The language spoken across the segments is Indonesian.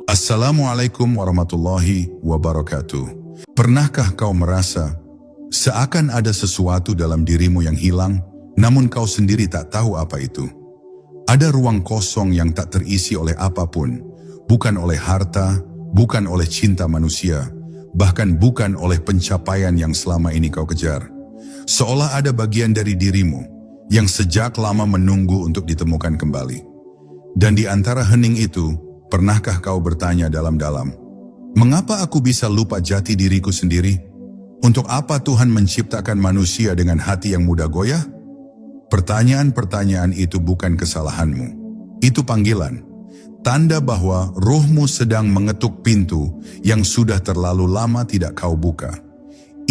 Assalamualaikum warahmatullahi wabarakatuh. Pernahkah kau merasa seakan ada sesuatu dalam dirimu yang hilang, namun kau sendiri tak tahu apa itu? Ada ruang kosong yang tak terisi oleh apapun, bukan oleh harta, bukan oleh cinta manusia, bahkan bukan oleh pencapaian yang selama ini kau kejar. Seolah ada bagian dari dirimu yang sejak lama menunggu untuk ditemukan kembali. Dan di antara hening itu, pernahkah kau bertanya dalam-dalam, mengapa aku bisa lupa jati diriku sendiri? Untuk apa Tuhan menciptakan manusia dengan hati yang mudah goyah? Pertanyaan-pertanyaan itu bukan kesalahanmu. Itu panggilan. Tanda bahwa rohmu sedang mengetuk pintu yang sudah terlalu lama tidak kau buka.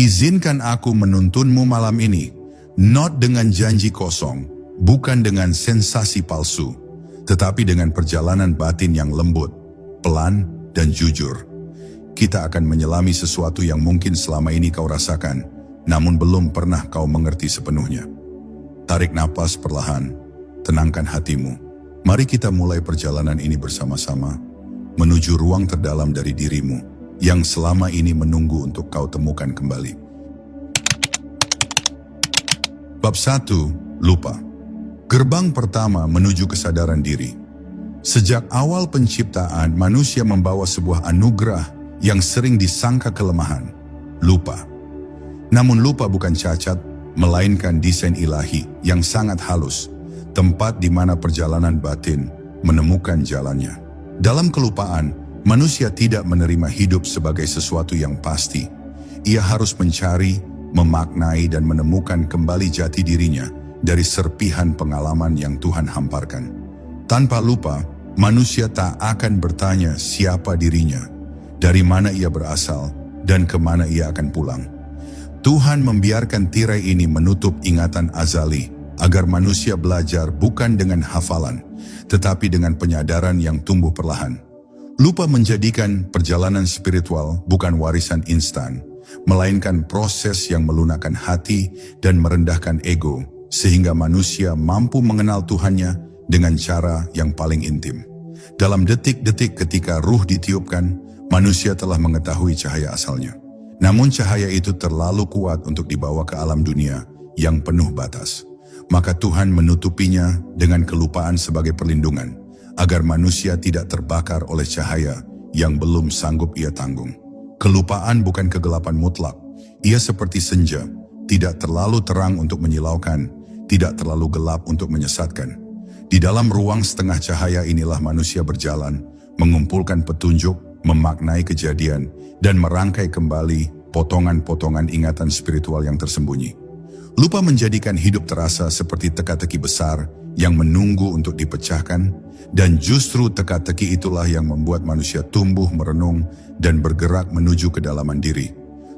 Izinkan aku menuntunmu malam ini, not dengan janji kosong, bukan dengan sensasi palsu, tetapi dengan perjalanan batin yang lembut, pelan, dan jujur. Kita akan menyelami sesuatu yang mungkin selama ini kau rasakan, namun belum pernah kau mengerti sepenuhnya. Tarik napas perlahan, tenangkan hatimu. Mari kita mulai perjalanan ini bersama-sama, menuju ruang terdalam dari dirimu, yang selama ini menunggu untuk kau temukan kembali. Bab 1. Lupa. Gerbang pertama menuju kesadaran diri. Sejak awal penciptaan, manusia membawa sebuah anugerah yang sering disangka kelemahan, lupa. Namun lupa bukan cacat, melainkan desain ilahi yang sangat halus, tempat di mana perjalanan batin menemukan jalannya. Dalam kelupaan, manusia tidak menerima hidup sebagai sesuatu yang pasti. Ia harus mencari, memaknai, dan menemukan kembali jati dirinya dari serpihan pengalaman yang Tuhan hamparkan. Tanpa lupa, manusia tak akan bertanya siapa dirinya, dari mana ia berasal, dan kemana ia akan pulang. Tuhan membiarkan tirai ini menutup ingatan azali, agar manusia belajar bukan dengan hafalan, tetapi dengan penyadaran yang tumbuh perlahan. Lupa menjadikan perjalanan spiritual bukan warisan instan, melainkan proses yang melunakkan hati dan merendahkan ego, sehingga manusia mampu mengenal Tuhannya dengan cara yang paling intim. Dalam detik-detik ketika ruh ditiupkan, manusia telah mengetahui cahaya asalnya. Namun cahaya itu terlalu kuat untuk dibawa ke alam dunia yang penuh batas. Maka Tuhan menutupinya dengan kelupaan sebagai perlindungan, agar manusia tidak terbakar oleh cahaya yang belum sanggup ia tanggung. Kelupaan bukan kegelapan mutlak. Ia seperti senja, tidak terlalu terang untuk menyilaukan, tidak terlalu gelap untuk menyesatkan. Di dalam ruang setengah cahaya inilah manusia berjalan, mengumpulkan petunjuk, memaknai kejadian, dan merangkai kembali potongan-potongan ingatan spiritual yang tersembunyi. Lupa menjadikan hidup terasa seperti teka-teki besar yang menunggu untuk dipecahkan, dan justru teka-teki itulah yang membuat manusia tumbuh merenung dan bergerak menuju kedalaman diri.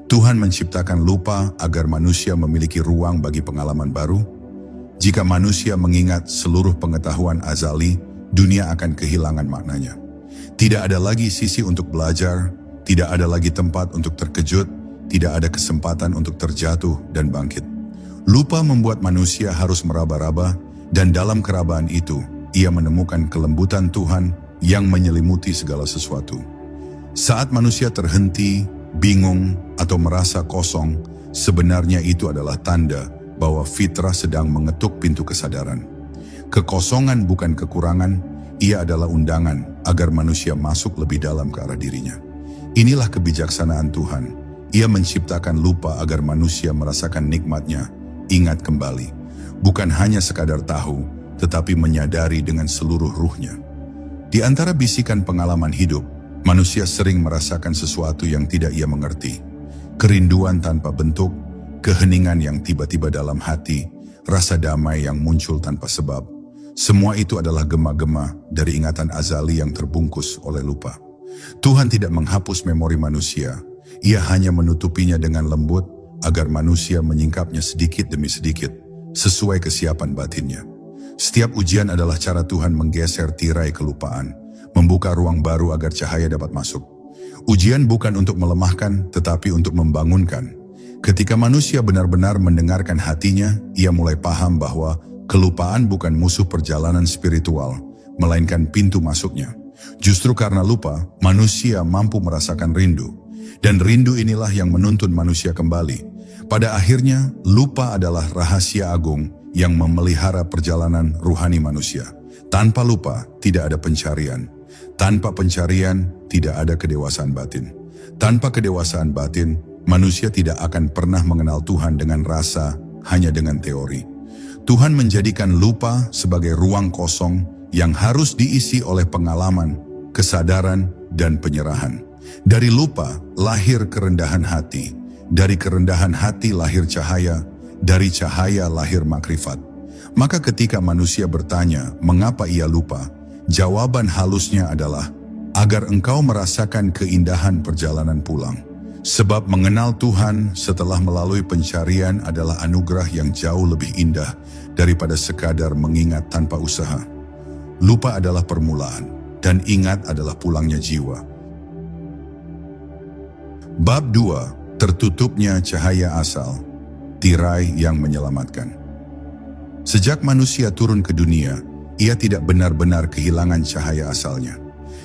Tuhan menciptakan lupa agar manusia memiliki ruang bagi pengalaman baru. Jika manusia mengingat seluruh pengetahuan azali, dunia akan kehilangan maknanya. Tidak ada lagi sisi untuk belajar, tidak ada lagi tempat untuk terkejut, tidak ada kesempatan untuk terjatuh dan bangkit. Lupa membuat manusia harus meraba-raba, dan dalam kerabaan itu, ia menemukan kelembutan Tuhan yang menyelimuti segala sesuatu. Saat manusia terhenti, bingung, atau merasa kosong, sebenarnya itu adalah tanda bahwa fitrah sedang mengetuk pintu kesadaran. Kekosongan bukan kekurangan, ia adalah undangan agar manusia masuk lebih dalam ke arah dirinya. Inilah kebijaksanaan Tuhan. Ia menciptakan lupa agar manusia merasakan nikmatnya, ingat kembali. Bukan hanya sekadar tahu, tetapi menyadari dengan seluruh ruhnya. Di antara bisikan pengalaman hidup, manusia sering merasakan sesuatu yang tidak ia mengerti. Kerinduan tanpa bentuk, keheningan yang tiba-tiba dalam hati, rasa damai yang muncul tanpa sebab. Semua itu adalah gema-gema dari ingatan azali yang terbungkus oleh lupa. Tuhan tidak menghapus memori manusia, ia hanya menutupinya dengan lembut agar manusia menyingkapnya sedikit demi sedikit, sesuai kesiapan batinnya. Setiap ujian adalah cara Tuhan menggeser tirai kelupaan, membuka ruang baru agar cahaya dapat masuk. Ujian bukan untuk melemahkan, tetapi untuk membangunkan. Ketika manusia benar-benar mendengarkan hatinya, ia mulai paham bahwa kelupaan bukan musuh perjalanan spiritual, melainkan pintu masuknya. Justru karena lupa, manusia mampu merasakan rindu. Dan rindu inilah yang menuntun manusia kembali. Pada akhirnya, lupa adalah rahasia agung yang memelihara perjalanan rohani manusia. Tanpa lupa, tidak ada pencarian. Tanpa pencarian, tidak ada kedewasaan batin. Tanpa kedewasaan batin, manusia tidak akan pernah mengenal Tuhan dengan rasa, hanya dengan teori. Tuhan menjadikan lupa sebagai ruang kosong yang harus diisi oleh pengalaman, kesadaran, dan penyerahan. Dari lupa lahir kerendahan hati, dari kerendahan hati lahir cahaya, dari cahaya lahir makrifat. Maka ketika manusia bertanya mengapa ia lupa, jawaban halusnya adalah agar engkau merasakan keindahan perjalanan pulang. Sebab mengenal Tuhan setelah melalui pencarian adalah anugerah yang jauh lebih indah daripada sekadar mengingat tanpa usaha. Lupa adalah permulaan, dan ingat adalah pulangnya jiwa. Bab 2, tertutupnya cahaya asal, tirai yang menyelamatkan. Sejak manusia turun ke dunia, ia tidak benar-benar kehilangan cahaya asalnya.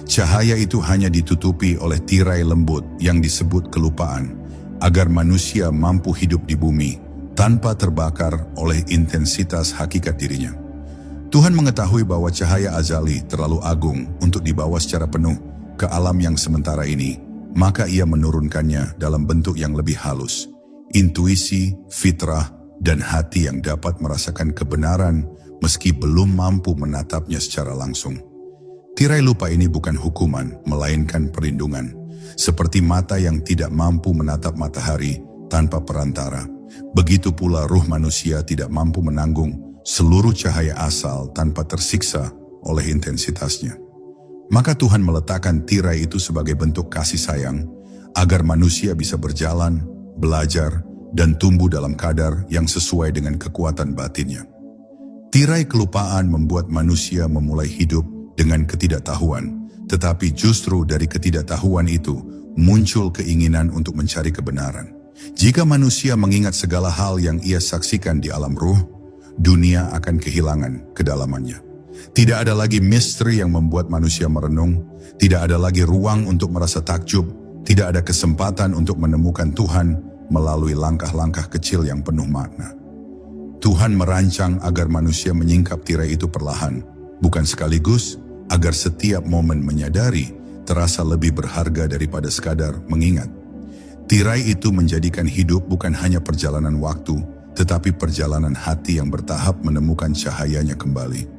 Cahaya itu hanya ditutupi oleh tirai lembut yang disebut kelupaan, agar manusia mampu hidup di bumi tanpa terbakar oleh intensitas hakikat dirinya. Tuhan mengetahui bahwa cahaya azali terlalu agung untuk dibawa secara penuh ke alam yang sementara ini, maka ia menurunkannya dalam bentuk yang lebih halus, intuisi, fitrah, dan hati yang dapat merasakan kebenaran meski belum mampu menatapnya secara langsung. Tirai lupa ini bukan hukuman, melainkan perlindungan. Seperti mata yang tidak mampu menatap matahari tanpa perantara, begitu pula ruh manusia tidak mampu menanggung seluruh cahaya asal tanpa tersiksa oleh intensitasnya. Maka Tuhan meletakkan tirai itu sebagai bentuk kasih sayang, agar manusia bisa berjalan, belajar, dan tumbuh dalam kadar yang sesuai dengan kekuatan batinnya. Tirai kelupaan membuat manusia memulai hidup dengan ketidaktahuan, tetapi justru dari ketidaktahuan itu muncul keinginan untuk mencari kebenaran. Jika manusia mengingat segala hal yang ia saksikan di alam ruh, dunia akan kehilangan kedalamannya. Tidak ada lagi misteri yang membuat manusia merenung, tidak ada lagi ruang untuk merasa takjub, tidak ada kesempatan untuk menemukan Tuhan melalui langkah-langkah kecil yang penuh makna. Tuhan merancang agar manusia menyingkap tirai itu perlahan, bukan sekaligus, agar setiap momen menyadari terasa lebih berharga daripada sekadar mengingat. Tirai itu menjadikan hidup bukan hanya perjalanan waktu, tetapi perjalanan hati yang bertahap menemukan cahayanya kembali.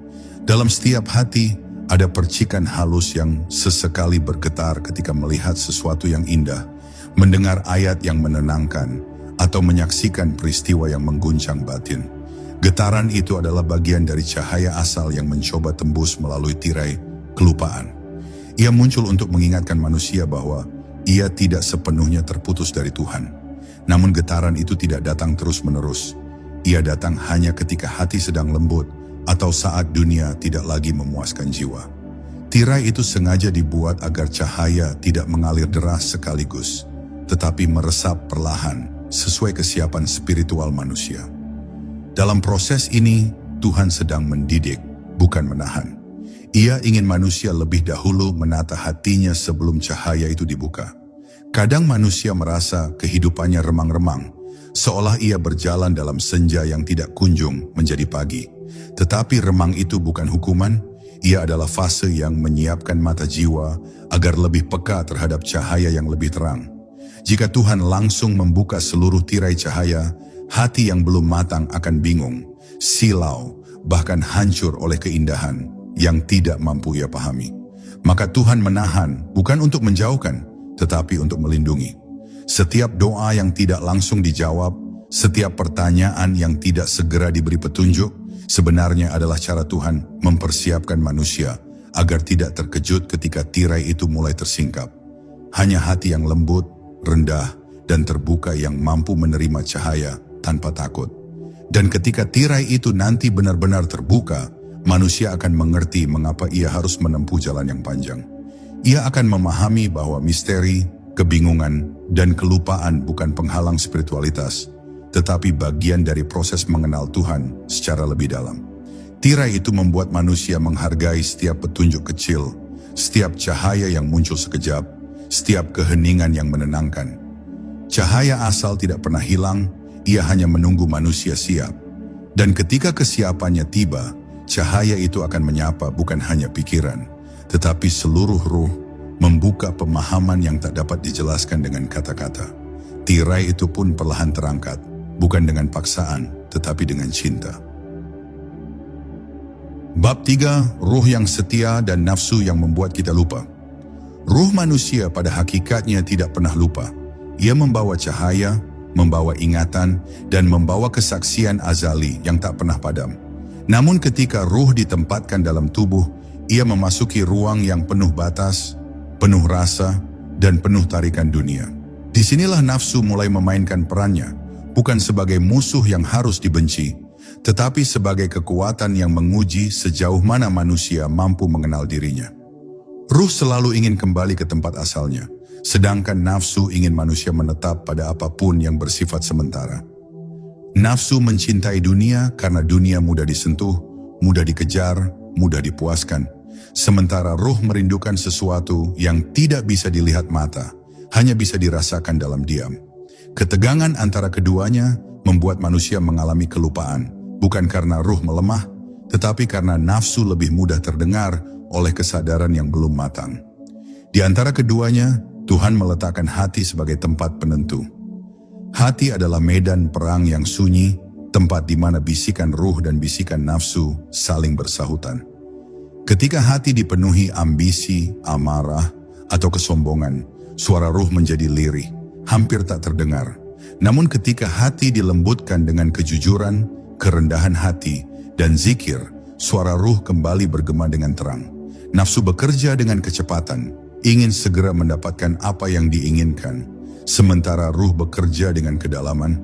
Dalam setiap hati, ada percikan halus yang sesekali bergetar ketika melihat sesuatu yang indah, mendengar ayat yang menenangkan, atau menyaksikan peristiwa yang mengguncang batin. Getaran itu adalah bagian dari cahaya asal yang mencoba tembus melalui tirai kelupaan. Ia muncul untuk mengingatkan manusia bahwa ia tidak sepenuhnya terputus dari Tuhan. Namun getaran itu tidak datang terus-menerus. Ia datang hanya ketika hati sedang lembut atau saat dunia tidak lagi memuaskan jiwa. Tirai itu sengaja dibuat agar cahaya tidak mengalir deras sekaligus, tetapi meresap perlahan sesuai kesiapan spiritual manusia. Dalam proses ini, Tuhan sedang mendidik, bukan menahan. Ia ingin manusia lebih dahulu menata hatinya sebelum cahaya itu dibuka. Kadang manusia merasa kehidupannya remang-remang, seolah ia berjalan dalam senja yang tidak kunjung menjadi pagi. Tetapi remang itu bukan hukuman, ia adalah fase yang menyiapkan mata jiwa agar lebih peka terhadap cahaya yang lebih terang. Jika Tuhan langsung membuka seluruh tirai cahaya, hati yang belum matang akan bingung, silau, bahkan hancur oleh keindahan yang tidak mampu ia pahami. Maka Tuhan menahan, bukan untuk menjauhkan, tetapi untuk melindungi. Setiap doa yang tidak langsung dijawab, setiap pertanyaan yang tidak segera diberi petunjuk, sebenarnya adalah cara Tuhan mempersiapkan manusia agar tidak terkejut ketika tirai itu mulai tersingkap. Hanya hati yang lembut, rendah, dan terbuka yang mampu menerima cahaya tanpa takut. Dan ketika tirai itu nanti benar-benar terbuka, manusia akan mengerti mengapa ia harus menempuh jalan yang panjang. Ia akan memahami bahwa misteri, kebingungan, dan kelupaan bukan penghalang spiritualitas, tetapi bagian dari proses mengenal Tuhan secara lebih dalam. Tirai itu membuat manusia menghargai setiap petunjuk kecil, setiap cahaya yang muncul sekejap, setiap keheningan yang menenangkan. Cahaya asal tidak pernah hilang, ia hanya menunggu manusia siap. Dan ketika kesiapannya tiba, cahaya itu akan menyapa bukan hanya pikiran, tetapi seluruh ruh, membuka pemahaman yang tak dapat dijelaskan dengan kata-kata. Tirai itu pun perlahan terangkat, bukan dengan paksaan, tetapi dengan cinta. Bab 3, ruh yang setia dan nafsu yang membuat kita lupa. Ruh manusia pada hakikatnya tidak pernah lupa. Ia membawa cahaya, membawa ingatan, dan membawa kesaksian azali yang tak pernah padam. Namun ketika ruh ditempatkan dalam tubuh, ia memasuki ruang yang penuh batas, penuh rasa, dan penuh tarikan dunia. Disinilah nafsu mulai memainkan perannya, bukan sebagai musuh yang harus dibenci, tetapi sebagai kekuatan yang menguji sejauh mana manusia mampu mengenal dirinya. Ruh selalu ingin kembali ke tempat asalnya, sedangkan nafsu ingin manusia menetap pada apapun yang bersifat sementara. Nafsu mencintai dunia karena dunia mudah disentuh, mudah dikejar, mudah dipuaskan. Sementara ruh merindukan sesuatu yang tidak bisa dilihat mata, hanya bisa dirasakan dalam diam. Ketegangan antara keduanya membuat manusia mengalami kelupaan, bukan karena ruh melemah, tetapi karena nafsu lebih mudah terdengar oleh kesadaran yang belum matang. Di antara keduanya, Tuhan meletakkan hati sebagai tempat penentu. Hati adalah medan perang yang sunyi, tempat di mana bisikan ruh dan bisikan nafsu saling bersahutan. Ketika hati dipenuhi ambisi, amarah, atau kesombongan, suara ruh menjadi lirih, hampir tak terdengar. Namun ketika hati dilembutkan dengan kejujuran, kerendahan hati, dan zikir, suara ruh kembali bergema dengan terang. Nafsu bekerja dengan kecepatan, ingin segera mendapatkan apa yang diinginkan, sementara ruh bekerja dengan kedalaman,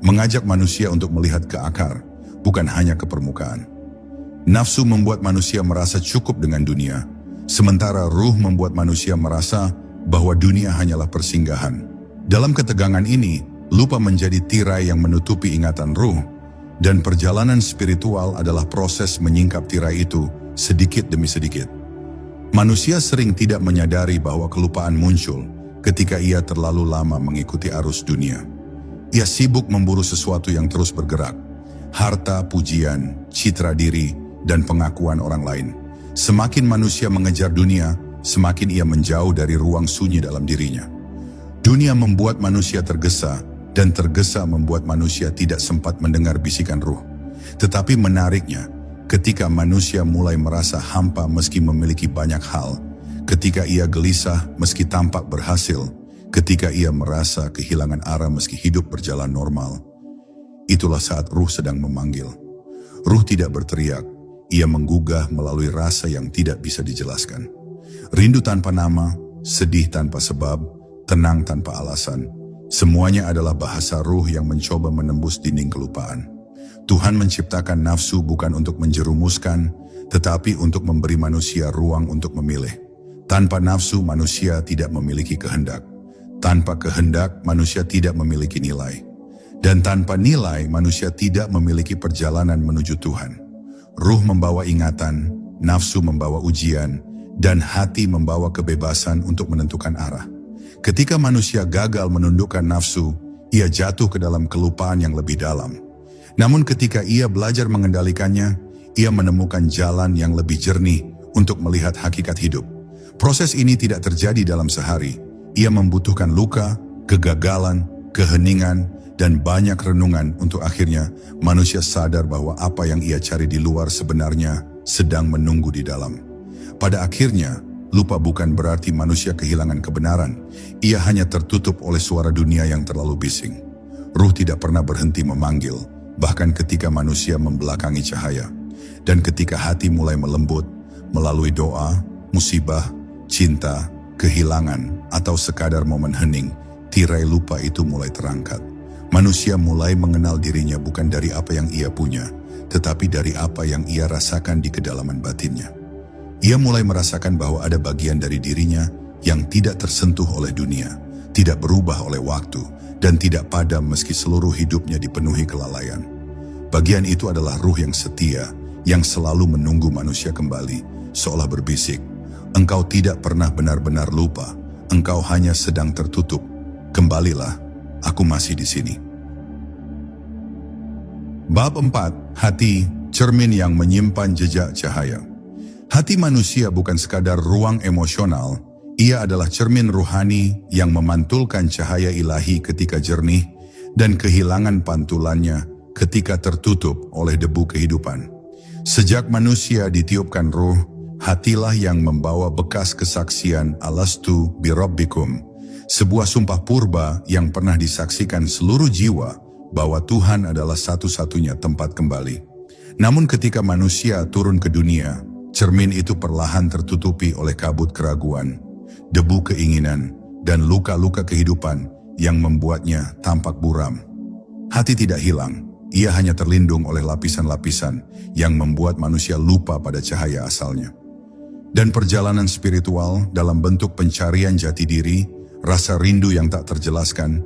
mengajak manusia untuk melihat ke akar, bukan hanya ke permukaan. Nafsu membuat manusia merasa cukup dengan dunia, sementara ruh membuat manusia merasa bahwa dunia hanyalah persinggahan. Dalam ketegangan ini, lupa menjadi tirai yang menutupi ingatan ruh, dan perjalanan spiritual adalah proses menyingkap tirai itu sedikit demi sedikit. Manusia sering tidak menyadari bahwa kelupaan muncul ketika ia terlalu lama mengikuti arus dunia. Ia sibuk memburu sesuatu yang terus bergerak, harta, pujian, citra diri, dan pengakuan orang lain. Semakin manusia mengejar dunia, semakin ia menjauh dari ruang sunyi dalam dirinya. Dunia membuat manusia tergesa, dan tergesa membuat manusia tidak sempat mendengar bisikan ruh. Tetapi menariknya, ketika manusia mulai merasa hampa meski memiliki banyak hal, ketika ia gelisah meski tampak berhasil, ketika ia merasa kehilangan arah meski hidup berjalan normal, itulah saat ruh sedang memanggil. Ruh tidak berteriak, ia menggugah melalui rasa yang tidak bisa dijelaskan. Rindu tanpa nama, sedih tanpa sebab, tenang tanpa alasan. Semuanya adalah bahasa ruh yang mencoba menembus dinding kelupaan. Tuhan menciptakan nafsu bukan untuk menjerumuskan, tetapi untuk memberi manusia ruang untuk memilih. Tanpa nafsu, manusia tidak memiliki kehendak. Tanpa kehendak, manusia tidak memiliki nilai. Dan tanpa nilai, manusia tidak memiliki perjalanan menuju Tuhan. Ruh membawa ingatan, nafsu membawa ujian, dan hati membawa kebebasan untuk menentukan arah. Ketika manusia gagal menundukkan nafsu, ia jatuh ke dalam kelupaan yang lebih dalam. Namun ketika ia belajar mengendalikannya, ia menemukan jalan yang lebih jernih untuk melihat hakikat hidup. Proses ini tidak terjadi dalam sehari. Ia membutuhkan luka, kegagalan, keheningan, dan banyak renungan untuk akhirnya manusia sadar bahwa apa yang ia cari di luar sebenarnya sedang menunggu di dalam. Pada akhirnya, lupa bukan berarti manusia kehilangan kebenaran. Ia hanya tertutup oleh suara dunia yang terlalu bising. Ruh tidak pernah berhenti memanggil, bahkan ketika manusia membelakangi cahaya. Dan ketika hati mulai melembut, melalui doa, musibah, cinta, kehilangan, atau sekadar momen hening, tirai lupa itu mulai terangkat. Manusia mulai mengenal dirinya bukan dari apa yang ia punya, tetapi dari apa yang ia rasakan di kedalaman batinnya. Ia mulai merasakan bahwa ada bagian dari dirinya yang tidak tersentuh oleh dunia, tidak berubah oleh waktu, dan tidak padam meski seluruh hidupnya dipenuhi kelalaian. Bagian itu adalah ruh yang setia, yang selalu menunggu manusia kembali, seolah berbisik, Engkau tidak pernah benar-benar lupa. Engkau hanya sedang tertutup. Kembalilah, aku masih di sini. Bab 4. Hati, cermin yang menyimpan jejak cahaya. Hati manusia bukan sekadar ruang emosional, ia adalah cermin ruhani yang memantulkan cahaya ilahi ketika jernih dan kehilangan pantulannya ketika tertutup oleh debu kehidupan. Sejak manusia ditiupkan ruh, hatilah yang membawa bekas kesaksian alastu birabbikum, sebuah sumpah purba yang pernah disaksikan seluruh jiwa bahwa Tuhan adalah satu-satunya tempat kembali. Namun ketika manusia turun ke dunia, cermin itu perlahan tertutupi oleh kabut keraguan, debu keinginan, dan luka-luka kehidupan yang membuatnya tampak buram. Hati tidak hilang, ia hanya terlindung oleh lapisan-lapisan yang membuat manusia lupa pada cahaya asalnya. Dan perjalanan spiritual dalam bentuk pencarian jati diri, rasa rindu yang tak terjelaskan,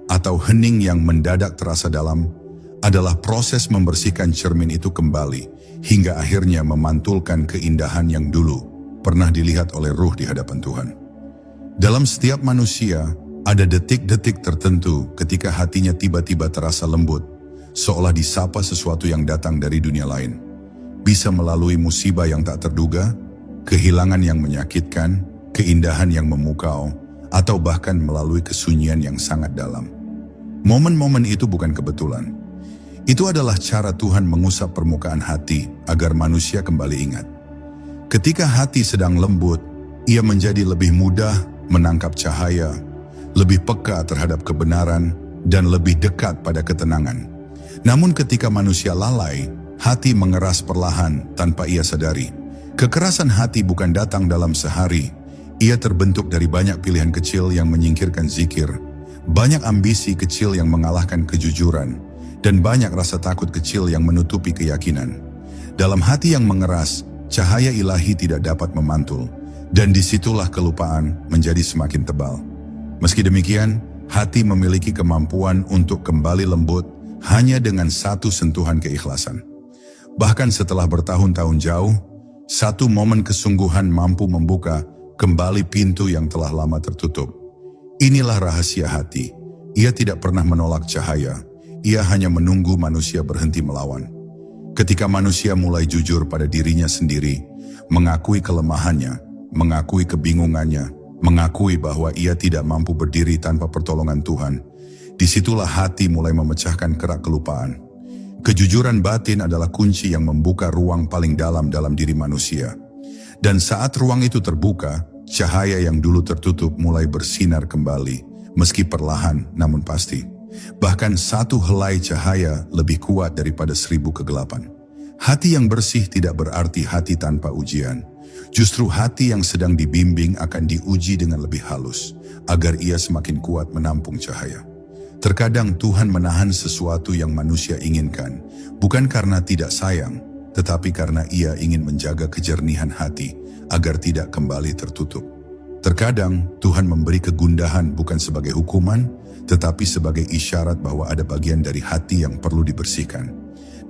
atau hening yang mendadak terasa dalam, adalah proses membersihkan cermin itu kembali, hingga akhirnya memantulkan keindahan yang dulu pernah dilihat oleh ruh di hadapan Tuhan. Dalam setiap manusia, ada detik-detik tertentu ketika hatinya tiba-tiba terasa lembut, seolah disapa sesuatu yang datang dari dunia lain. Bisa melalui musibah yang tak terduga, kehilangan yang menyakitkan, keindahan yang memukau, atau bahkan melalui kesunyian yang sangat dalam. Momen-momen itu bukan kebetulan. Itu adalah cara Tuhan mengusap permukaan hati agar manusia kembali ingat. Ketika hati sedang lembut, ia menjadi lebih mudah menangkap cahaya, lebih peka terhadap kebenaran, dan lebih dekat pada ketenangan. Namun ketika manusia lalai, hati mengeras perlahan tanpa ia sadari. Kekerasan hati bukan datang dalam sehari. Ia terbentuk dari banyak pilihan kecil yang menyingkirkan zikir, banyak ambisi kecil yang mengalahkan kejujuran, dan banyak rasa takut kecil yang menutupi keyakinan. Dalam hati yang mengeras, cahaya ilahi tidak dapat memantul, dan disitulah kelupaan menjadi semakin tebal. Meski demikian, hati memiliki kemampuan untuk kembali lembut hanya dengan satu sentuhan keikhlasan. Bahkan setelah bertahun-tahun jauh, satu momen kesungguhan mampu membuka kembali pintu yang telah lama tertutup. Inilah rahasia hati. Ia tidak pernah menolak cahaya. Ia hanya menunggu manusia berhenti melawan. Ketika manusia mulai jujur pada dirinya sendiri, mengakui kelemahannya, mengakui kebingungannya, mengakui bahwa ia tidak mampu berdiri tanpa pertolongan Tuhan, disitulah hati mulai memecahkan kerak kelupaan. Kejujuran batin adalah kunci yang membuka ruang paling dalam diri manusia. Dan saat ruang itu terbuka, cahaya yang dulu tertutup mulai bersinar kembali, meski perlahan namun pasti. Bahkan satu helai cahaya lebih kuat daripada 1000 kegelapan. Hati yang bersih tidak berarti hati tanpa ujian. Justru hati yang sedang dibimbing akan diuji dengan lebih halus, agar ia semakin kuat menampung cahaya. Terkadang Tuhan menahan sesuatu yang manusia inginkan, bukan karena tidak sayang, tetapi karena ia ingin menjaga kejernihan hati, agar tidak kembali tertutup. Terkadang Tuhan memberi kegundahan bukan sebagai hukuman, tetapi sebagai isyarat bahwa ada bagian dari hati yang perlu dibersihkan.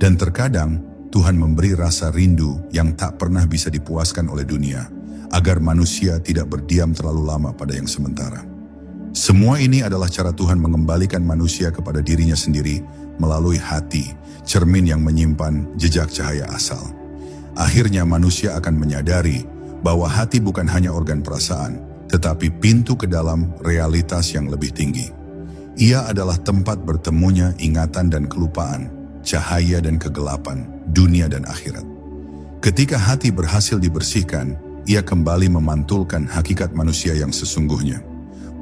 Dan terkadang Tuhan memberi rasa rindu yang tak pernah bisa dipuaskan oleh dunia, agar manusia tidak berdiam terlalu lama pada yang sementara. Semua ini adalah cara Tuhan mengembalikan manusia kepada dirinya sendiri melalui hati, cermin yang menyimpan jejak cahaya asal. Akhirnya manusia akan menyadari bahwa hati bukan hanya organ perasaan, tetapi pintu ke dalam realitas yang lebih tinggi. Ia adalah tempat bertemunya ingatan dan kelupaan, cahaya dan kegelapan, dunia dan akhirat. Ketika hati berhasil dibersihkan, ia kembali memantulkan hakikat manusia yang sesungguhnya.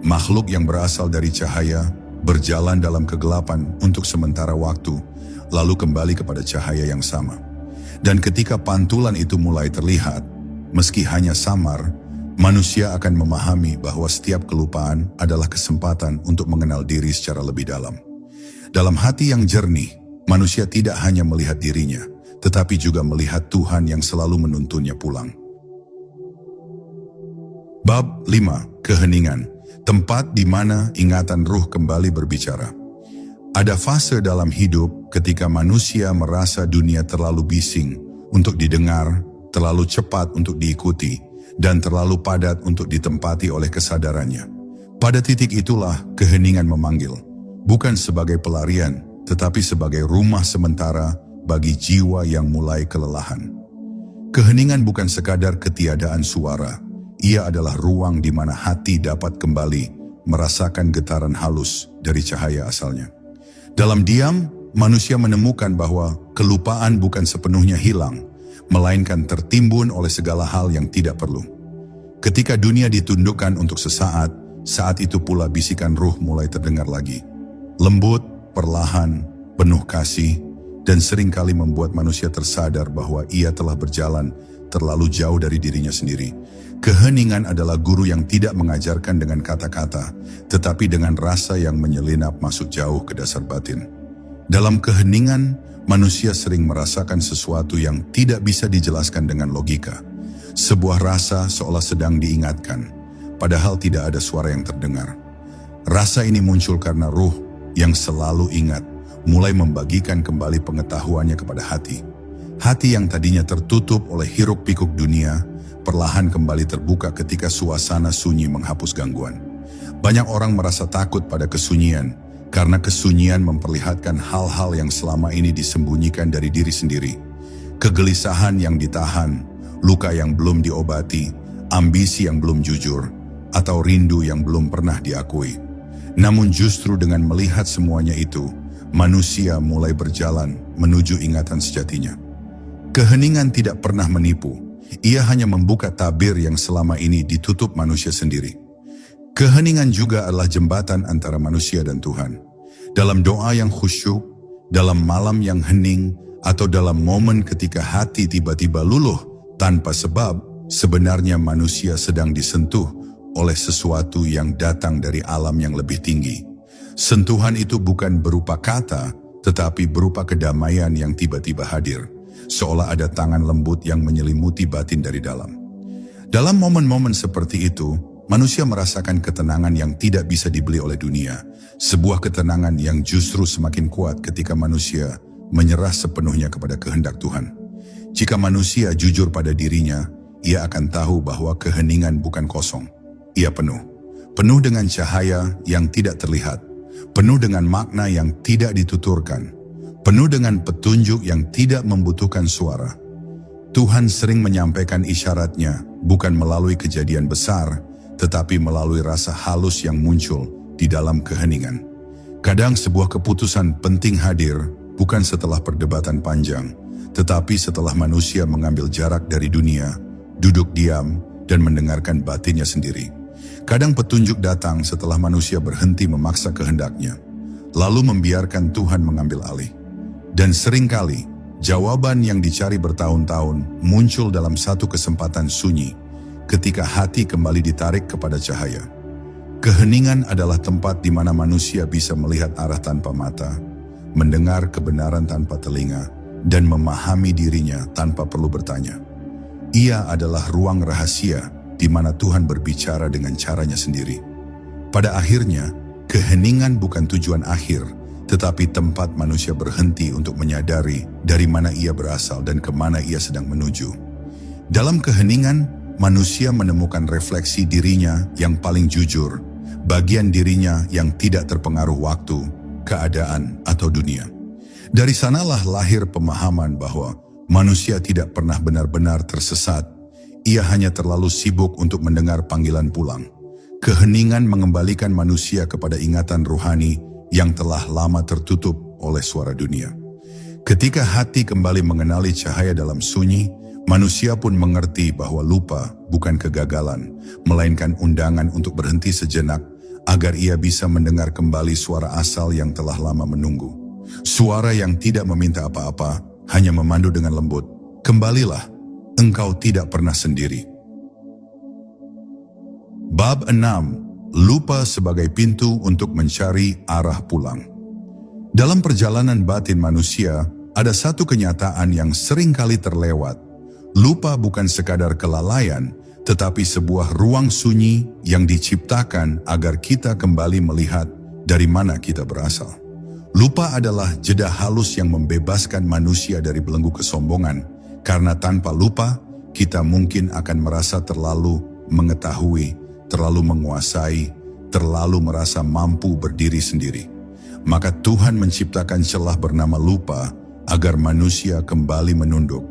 Makhluk yang berasal dari cahaya berjalan dalam kegelapan untuk sementara waktu, lalu kembali kepada cahaya yang sama. Dan ketika pantulan itu mulai terlihat, meski hanya samar, manusia akan memahami bahwa setiap kelupaan adalah kesempatan untuk mengenal diri secara lebih dalam. Dalam hati yang jernih, manusia tidak hanya melihat dirinya, tetapi juga melihat Tuhan yang selalu menuntunnya pulang. Bab 5. Keheningan. Tempat di mana ingatan ruh kembali berbicara. Ada fase dalam hidup ketika manusia merasa dunia terlalu bising untuk didengar, terlalu cepat untuk diikuti, dan terlalu padat untuk ditempati oleh kesadarannya. Pada titik itulah keheningan memanggil, bukan sebagai pelarian, tetapi sebagai rumah sementara bagi jiwa yang mulai kelelahan. Keheningan bukan sekadar ketiadaan suara, ia adalah ruang di mana hati dapat kembali merasakan getaran halus dari cahaya asalnya. Dalam diam, manusia menemukan bahwa kelupaan bukan sepenuhnya hilang, melainkan tertimbun oleh segala hal yang tidak perlu. Ketika dunia ditundukkan untuk sesaat, saat itu pula bisikan ruh mulai terdengar lagi. Lembut, perlahan, penuh kasih, dan seringkali membuat manusia tersadar bahwa ia telah berjalan terlalu jauh dari dirinya sendiri. Keheningan adalah guru yang tidak mengajarkan dengan kata-kata, tetapi dengan rasa yang menyelinap masuk jauh ke dasar batin. Dalam keheningan, manusia sering merasakan sesuatu yang tidak bisa dijelaskan dengan logika. Sebuah rasa seolah sedang diingatkan, padahal tidak ada suara yang terdengar. Rasa ini muncul karena ruh yang selalu ingat mulai membagikan kembali pengetahuannya kepada hati. Hati yang tadinya tertutup oleh hiruk-pikuk dunia, perlahan kembali terbuka ketika suasana sunyi menghapus gangguan. Banyak orang merasa takut pada kesunyian, karena kesunyian memperlihatkan hal-hal yang selama ini disembunyikan dari diri sendiri. Kegelisahan yang ditahan, luka yang belum diobati, ambisi yang belum jujur, atau rindu yang belum pernah diakui. Namun justru dengan melihat semuanya itu, manusia mulai berjalan menuju ingatan sejatinya. Keheningan tidak pernah menipu, ia hanya membuka tabir yang selama ini ditutup manusia sendiri. Keheningan juga adalah jembatan antara manusia dan Tuhan. Dalam doa yang khusyuk, dalam malam yang hening, atau dalam momen ketika hati tiba-tiba luluh tanpa sebab, sebenarnya manusia sedang disentuh oleh sesuatu yang datang dari alam yang lebih tinggi. Sentuhan itu bukan berupa kata, tetapi berupa kedamaian yang tiba-tiba hadir, seolah ada tangan lembut yang menyelimuti batin dari dalam. Dalam momen-momen seperti itu, manusia merasakan ketenangan yang tidak bisa dibeli oleh dunia, sebuah ketenangan yang justru semakin kuat ketika manusia menyerah sepenuhnya kepada kehendak Tuhan. Jika manusia jujur pada dirinya, ia akan tahu bahwa keheningan bukan kosong, ia penuh. Penuh dengan cahaya yang tidak terlihat, penuh dengan makna yang tidak dituturkan, penuh dengan petunjuk yang tidak membutuhkan suara. Tuhan sering menyampaikan isyaratnya bukan melalui kejadian besar, tetapi melalui rasa halus yang muncul di dalam keheningan. Kadang sebuah keputusan penting hadir bukan setelah perdebatan panjang, tetapi setelah manusia mengambil jarak dari dunia, duduk diam, dan mendengarkan batinnya sendiri. Kadang petunjuk datang setelah manusia berhenti memaksa kehendaknya, lalu membiarkan Tuhan mengambil alih. Dan seringkali, jawaban yang dicari bertahun-tahun muncul dalam satu kesempatan sunyi, ketika hati kembali ditarik kepada cahaya. Keheningan adalah tempat di mana manusia bisa melihat arah tanpa mata, mendengar kebenaran tanpa telinga, dan memahami dirinya tanpa perlu bertanya. Ia adalah ruang rahasia di mana Tuhan berbicara dengan caranya sendiri. Pada akhirnya, keheningan bukan tujuan akhir, tetapi tempat manusia berhenti untuk menyadari dari mana ia berasal dan kemana ia sedang menuju. Dalam keheningan, manusia menemukan refleksi dirinya yang paling jujur, bagian dirinya yang tidak terpengaruh waktu, keadaan, atau dunia. Dari sanalah lahir pemahaman bahwa manusia tidak pernah benar-benar tersesat, ia hanya terlalu sibuk untuk mendengar panggilan pulang. Keheningan mengembalikan manusia kepada ingatan ruhani yang telah lama tertutup oleh suara dunia. Ketika hati kembali mengenali cahaya dalam sunyi, manusia pun mengerti bahwa lupa bukan kegagalan, melainkan undangan untuk berhenti sejenak agar ia bisa mendengar kembali suara asal yang telah lama menunggu. Suara yang tidak meminta apa-apa, hanya memandu dengan lembut. Kembalilah, engkau tidak pernah sendiri. Bab 6. Lupa sebagai pintu untuk mencari arah pulang. Dalam perjalanan batin manusia, ada satu kenyataan yang sering kali terlewat. Lupa bukan sekadar kelalaian, tetapi sebuah ruang sunyi yang diciptakan agar kita kembali melihat dari mana kita berasal. Lupa adalah jeda halus yang membebaskan manusia dari belenggu kesombongan, karena tanpa lupa, kita mungkin akan merasa terlalu mengetahui, terlalu menguasai, terlalu merasa mampu berdiri sendiri. Maka Tuhan menciptakan celah bernama lupa agar manusia kembali menunduk,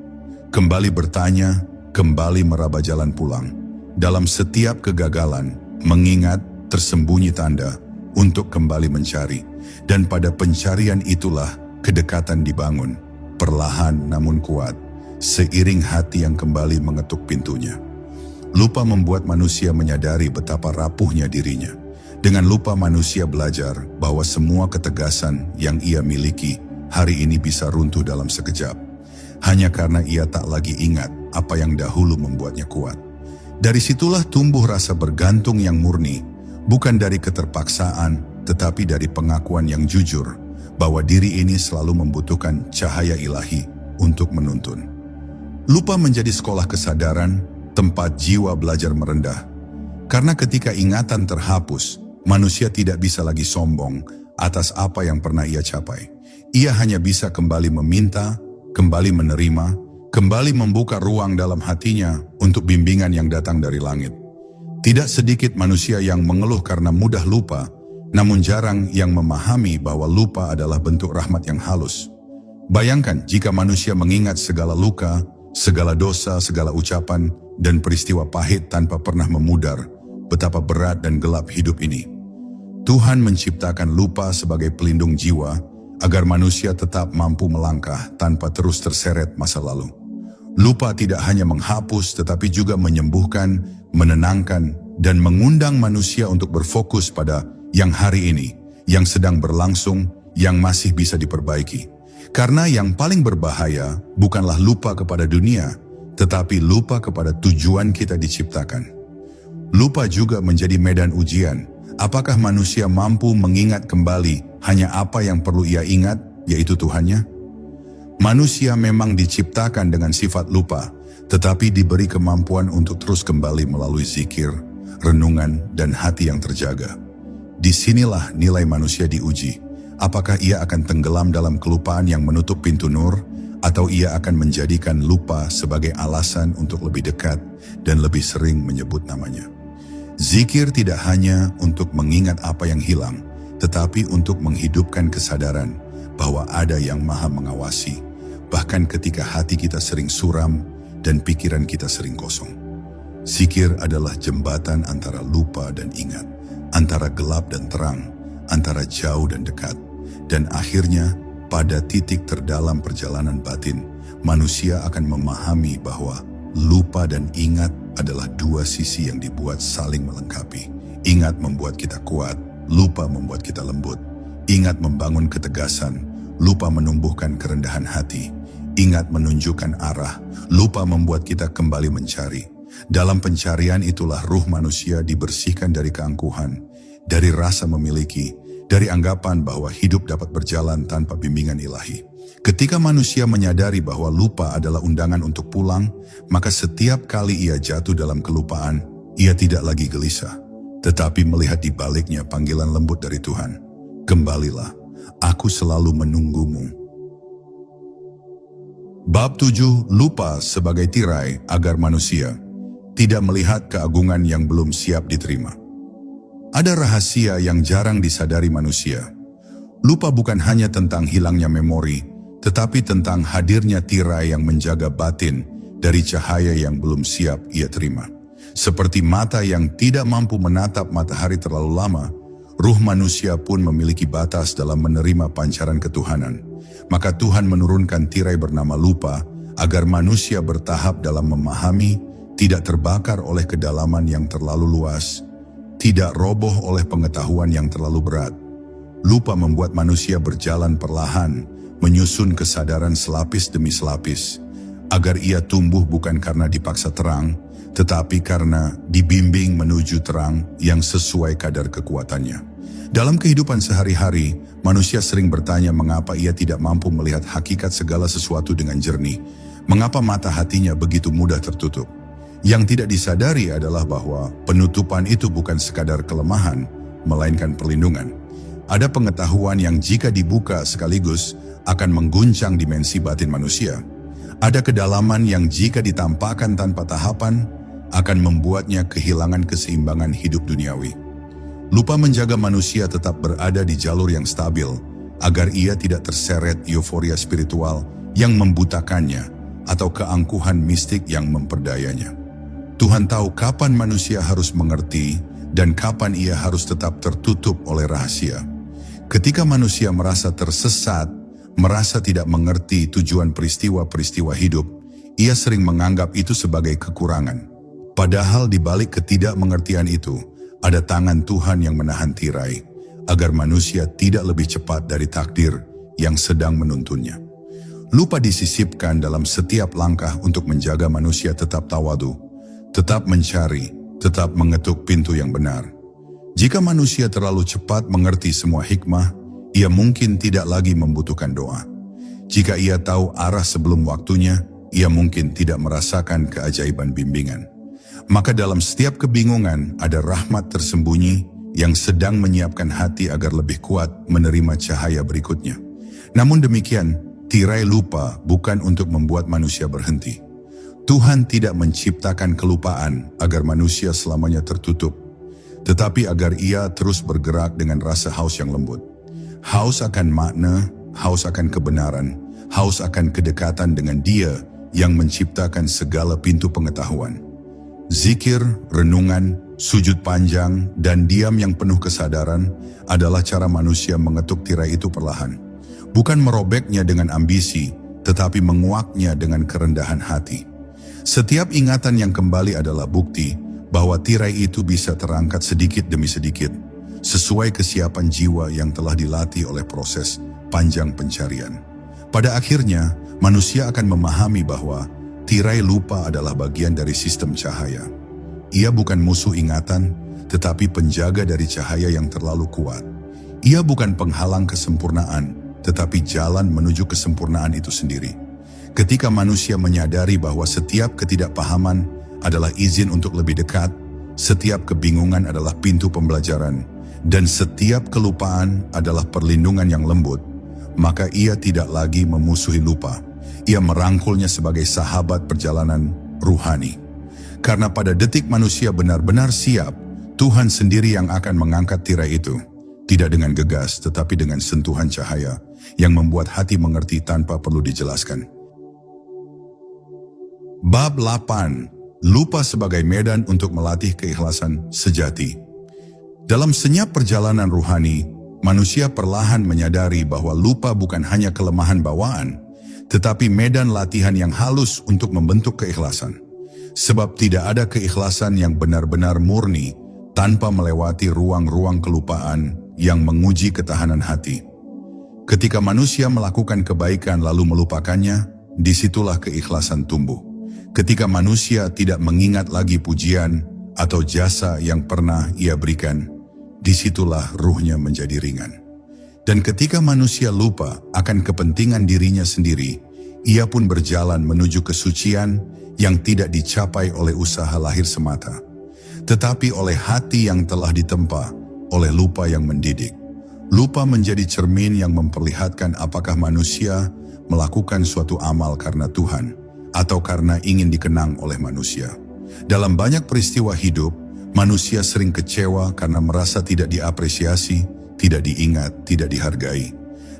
kembali bertanya, kembali meraba jalan pulang. Dalam setiap kegagalan, mengingat tersembunyi tanda untuk kembali mencari. Dan pada pencarian itulah kedekatan dibangun, perlahan namun kuat, seiring hati yang kembali mengetuk pintunya. Lupa membuat manusia menyadari betapa rapuhnya dirinya. Dengan lupa manusia belajar bahwa semua ketegasan yang ia miliki hari ini bisa runtuh dalam sekejap. Hanya karena ia tak lagi ingat apa yang dahulu membuatnya kuat. Dari situlah tumbuh rasa bergantung yang murni, bukan dari keterpaksaan, tetapi dari pengakuan yang jujur bahwa diri ini selalu membutuhkan cahaya ilahi untuk menuntun. Lupa menjadi sekolah kesadaran, tempat jiwa belajar merendah. Karena ketika ingatan terhapus, manusia tidak bisa lagi sombong atas apa yang pernah ia capai. Ia hanya bisa kembali meminta, kembali menerima, kembali membuka ruang dalam hatinya untuk bimbingan yang datang dari langit. Tidak sedikit manusia yang mengeluh karena mudah lupa, namun jarang yang memahami bahwa lupa adalah bentuk rahmat yang halus. Bayangkan jika manusia mengingat segala luka, segala dosa, segala ucapan, dan peristiwa pahit tanpa pernah memudar, betapa berat dan gelap hidup ini. Tuhan menciptakan lupa sebagai pelindung jiwa agar manusia tetap mampu melangkah tanpa terus terseret masa lalu. Lupa tidak hanya menghapus tetapi juga menyembuhkan, menenangkan, dan mengundang manusia untuk berfokus pada yang hari ini, yang sedang berlangsung, yang masih bisa diperbaiki. Karena yang paling berbahaya bukanlah lupa kepada dunia, tetapi lupa kepada tujuan kita diciptakan. Lupa juga menjadi medan ujian. Apakah manusia mampu mengingat kembali hanya apa yang perlu ia ingat, yaitu Tuhannya? Manusia memang diciptakan dengan sifat lupa, tetapi diberi kemampuan untuk terus kembali melalui zikir, renungan, dan hati yang terjaga. Disinilah nilai manusia diuji. Apakah ia akan tenggelam dalam kelupaan yang menutup pintu nur, atau ia akan menjadikan lupa sebagai alasan untuk lebih dekat dan lebih sering menyebut namanya. Zikir tidak hanya untuk mengingat apa yang hilang, tetapi untuk menghidupkan kesadaran bahwa ada yang maha mengawasi, bahkan ketika hati kita sering suram dan pikiran kita sering kosong. Zikir adalah jembatan antara lupa dan ingat, antara gelap dan terang, antara jauh dan dekat, dan akhirnya pada titik terdalam perjalanan batin, manusia akan memahami bahwa lupa dan ingat adalah dua sisi yang dibuat saling melengkapi. Ingat membuat kita kuat, lupa membuat kita lembut. Ingat membangun ketegasan, lupa menumbuhkan kerendahan hati. Ingat menunjukkan arah, lupa membuat kita kembali mencari. Dalam pencarian itulah ruh manusia dibersihkan dari keangkuhan, dari rasa memiliki, dari anggapan bahwa hidup dapat berjalan tanpa bimbingan ilahi. Ketika manusia menyadari bahwa lupa adalah undangan untuk pulang, maka setiap kali ia jatuh dalam kelupaan, ia tidak lagi gelisah, tetapi melihat di baliknya panggilan lembut dari Tuhan. Kembalilah, aku selalu menunggumu. Bab 7, lupa sebagai tirai agar manusia tidak melihat keagungan yang belum siap diterima. Ada rahasia yang jarang disadari manusia. Lupa bukan hanya tentang hilangnya memori, tetapi tentang hadirnya tirai yang menjaga batin dari cahaya yang belum siap ia terima. Seperti mata yang tidak mampu menatap matahari terlalu lama, ruh manusia pun memiliki batas dalam menerima pancaran ketuhanan. Maka Tuhan menurunkan tirai bernama lupa agar manusia bertahap dalam memahami, tidak terbakar oleh kedalaman yang terlalu luas, tidak roboh oleh pengetahuan yang terlalu berat. Lupa membuat manusia berjalan perlahan, menyusun kesadaran selapis demi selapis, agar ia tumbuh bukan karena dipaksa terang, tetapi karena dibimbing menuju terang yang sesuai kadar kekuatannya. Dalam kehidupan sehari-hari, manusia sering bertanya mengapa ia tidak mampu melihat hakikat segala sesuatu dengan jernih, mengapa mata hatinya begitu mudah tertutup. Yang tidak disadari adalah bahwa penutupan itu bukan sekadar kelemahan, melainkan perlindungan. Ada pengetahuan yang jika dibuka sekaligus akan mengguncang dimensi batin manusia. Ada kedalaman yang jika ditampakkan tanpa tahapan, akan membuatnya kehilangan keseimbangan hidup duniawi. Lupa menjaga manusia tetap berada di jalur yang stabil, agar ia tidak terseret euforia spiritual yang membutakannya atau keangkuhan mistik yang memperdayanya. Tuhan tahu kapan manusia harus mengerti dan kapan ia harus tetap tertutup oleh rahasia. Ketika manusia merasa tersesat, merasa tidak mengerti tujuan peristiwa-peristiwa hidup, ia sering menganggap itu sebagai kekurangan. Padahal di balik ketidakmengertian itu, ada tangan Tuhan yang menahan tirai, agar manusia tidak lebih cepat dari takdir yang sedang menuntunnya. Lupa disisipkan dalam setiap langkah untuk menjaga manusia tetap tawadu, tetap mencari, tetap mengetuk pintu yang benar. Jika manusia terlalu cepat mengerti semua hikmah, ia mungkin tidak lagi membutuhkan doa. Jika ia tahu arah sebelum waktunya, ia mungkin tidak merasakan keajaiban bimbingan. Maka dalam setiap kebingungan ada rahmat tersembunyi yang sedang menyiapkan hati agar lebih kuat menerima cahaya berikutnya. Namun demikian, tirai lupa bukan untuk membuat manusia berhenti. Tuhan tidak menciptakan kelupaan agar manusia selamanya tertutup, tetapi agar ia terus bergerak dengan rasa haus yang lembut. Haus akan makna, haus akan kebenaran, haus akan kedekatan dengan Dia yang menciptakan segala pintu pengetahuan. Zikir, renungan, sujud panjang, dan diam yang penuh kesadaran adalah cara manusia mengetuk tirai itu perlahan. Bukan merobeknya dengan ambisi, tetapi menguaknya dengan kerendahan hati. Setiap ingatan yang kembali adalah bukti bahwa tirai itu bisa terangkat sedikit demi sedikit, sesuai kesiapan jiwa yang telah dilatih oleh proses panjang pencarian. Pada akhirnya, manusia akan memahami bahwa tirai lupa adalah bagian dari sistem cahaya. Ia bukan musuh ingatan, tetapi penjaga dari cahaya yang terlalu kuat. Ia bukan penghalang kesempurnaan, tetapi jalan menuju kesempurnaan itu sendiri. Ketika manusia menyadari bahwa setiap ketidakpahaman adalah izin untuk lebih dekat, setiap kebingungan adalah pintu pembelajaran, dan setiap kelupaan adalah perlindungan yang lembut, maka ia tidak lagi memusuhi lupa. Ia merangkulnya sebagai sahabat perjalanan ruhani. Karena pada detik manusia benar-benar siap, Tuhan sendiri yang akan mengangkat tirai itu, tidak dengan gegas tetapi dengan sentuhan cahaya yang membuat hati mengerti tanpa perlu dijelaskan. Bab 8. Lupa sebagai medan untuk melatih keikhlasan sejati. Dalam senyap perjalanan ruhani, manusia perlahan menyadari bahwa lupa bukan hanya kelemahan bawaan, tetapi medan latihan yang halus untuk membentuk keikhlasan. Sebab tidak ada keikhlasan yang benar-benar murni tanpa melewati ruang-ruang kelupaan yang menguji ketahanan hati. Ketika manusia melakukan kebaikan lalu melupakannya, disitulah keikhlasan tumbuh. Ketika manusia tidak mengingat lagi pujian atau jasa yang pernah ia berikan, disitulah ruhnya menjadi ringan. Dan ketika manusia lupa akan kepentingan dirinya sendiri, ia pun berjalan menuju kesucian yang tidak dicapai oleh usaha lahir semata, tetapi oleh hati yang telah ditempa oleh lupa yang mendidik. Lupa menjadi cermin yang memperlihatkan apakah manusia melakukan suatu amal karena Tuhan, atau karena ingin dikenang oleh manusia. Dalam banyak peristiwa hidup, manusia sering kecewa karena merasa tidak diapresiasi, tidak diingat, tidak dihargai.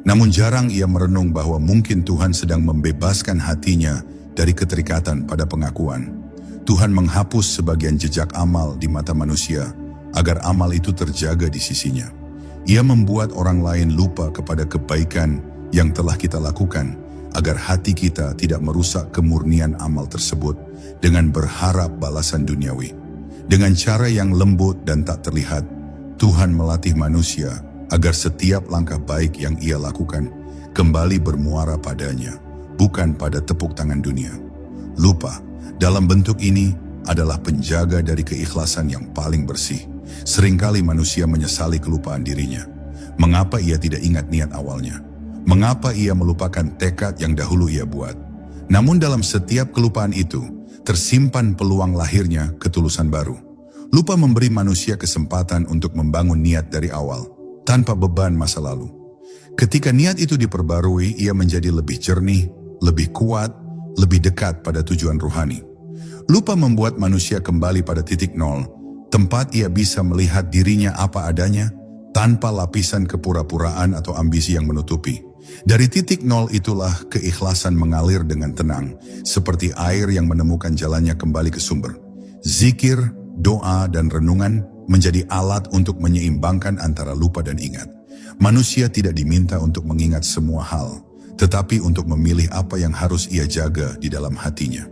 Namun jarang ia merenung bahwa mungkin Tuhan sedang membebaskan hatinya dari keterikatan pada pengakuan. Tuhan menghapus sebagian jejak amal di mata manusia, agar amal itu terjaga di sisinya. Ia membuat orang lain lupa kepada kebaikan yang telah kita lakukan, agar hati kita tidak merusak kemurnian amal tersebut dengan berharap balasan duniawi. Dengan cara yang lembut dan tak terlihat, Tuhan melatih manusia agar setiap langkah baik yang ia lakukan kembali bermuara padanya, bukan pada tepuk tangan dunia. Lupa, dalam bentuk ini, adalah penjaga dari keikhlasan yang paling bersih. Seringkali manusia menyesali kelupaan dirinya. Mengapa ia tidak ingat niat awalnya? Mengapa ia melupakan tekad yang dahulu ia buat? Namun dalam setiap kelupaan itu, tersimpan peluang lahirnya ketulusan baru. Lupa memberi manusia kesempatan untuk membangun niat dari awal, tanpa beban masa lalu. Ketika niat itu diperbarui, ia menjadi lebih jernih, lebih kuat, lebih dekat pada tujuan ruhani. Lupa membuat manusia kembali pada titik nol, tempat ia bisa melihat dirinya apa adanya, tanpa lapisan kepura-puraan atau ambisi yang menutupi. Dari titik nol itulah keikhlasan mengalir dengan tenang, seperti air yang menemukan jalannya kembali ke sumber. Zikir, doa, dan renungan menjadi alat untuk menyeimbangkan antara lupa dan ingat. Manusia tidak diminta untuk mengingat semua hal, tetapi untuk memilih apa yang harus ia jaga di dalam hatinya.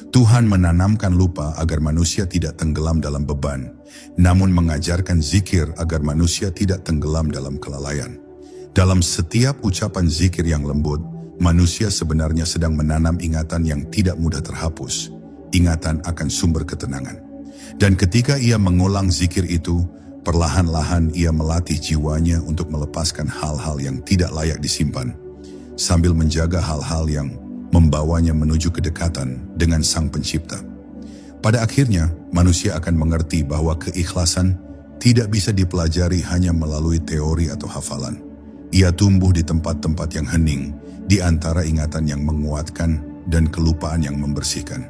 Tuhan menanamkan lupa agar manusia tidak tenggelam dalam beban, namun mengajarkan zikir agar manusia tidak tenggelam dalam kelalaian. Dalam setiap ucapan zikir yang lembut, manusia sebenarnya sedang menanam ingatan yang tidak mudah terhapus, ingatan akan sumber ketenangan. Dan ketika ia mengulang zikir itu, perlahan-lahan ia melatih jiwanya untuk melepaskan hal-hal yang tidak layak disimpan, sambil menjaga hal-hal yang membawanya menuju kedekatan dengan Sang Pencipta. Pada akhirnya, manusia akan mengerti bahwa keikhlasan tidak bisa dipelajari hanya melalui teori atau hafalan. Ia tumbuh di tempat-tempat yang hening, di antara ingatan yang menguatkan dan kelupaan yang membersihkan.